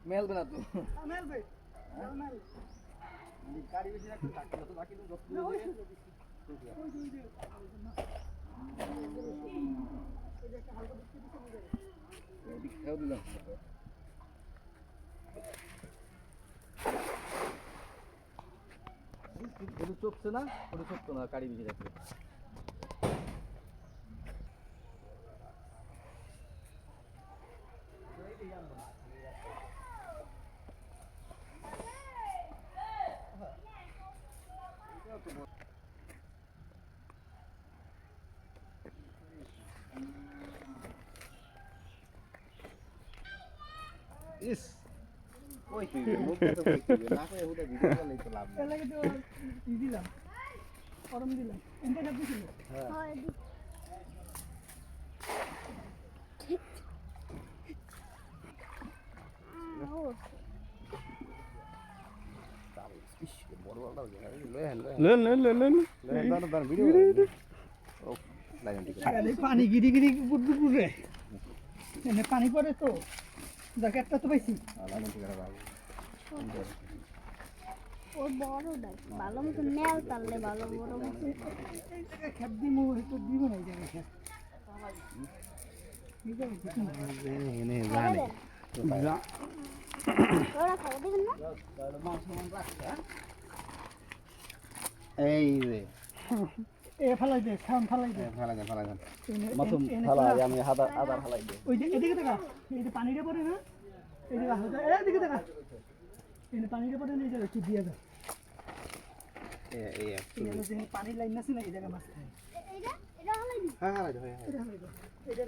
মেলবে না তো মেলবে মেল গাড়ি বেশি রাখতে থাকতে তো বাকি তো দিলাম ওটা চোখছে না ওটা চোখতো না গাড়ি বেশি রাখলে ইস ওই তুই মুখটা তো কইছিস না করে ওটা ভিডিও করলেই তো লাভ এর লাগে তো দিলাম গরম দিলাম এটা দিছিল হ্যাঁ পানি গিরি গিরি বুড়ে এনে পানি পড়ে তো জ্যাকেটটা তো পাইছি ও বড় দেখ ভালো মতো নেল তাহলে ভালো বড় মতো খেপ দি মু তো দিব না এই জায়গা এনে জানে ওরা খাওয়া দিবেন না এই রে এ ফেলাই দে খান ফেলাই দে ফেলা দেন মাথুম ফেলা আমি আদার ফেলাই দে ওই যে এদিকে দেখা এই যে পানিটা পড়ে না এদিকে আসো এদিকে দেখা এই পানিটা পড়ে না এই জায়গা কি দিয়ে দাও পানি লাইন আছে না এই জায়গা মাছ এটা এটা হলাই দি হ্যাঁ এটা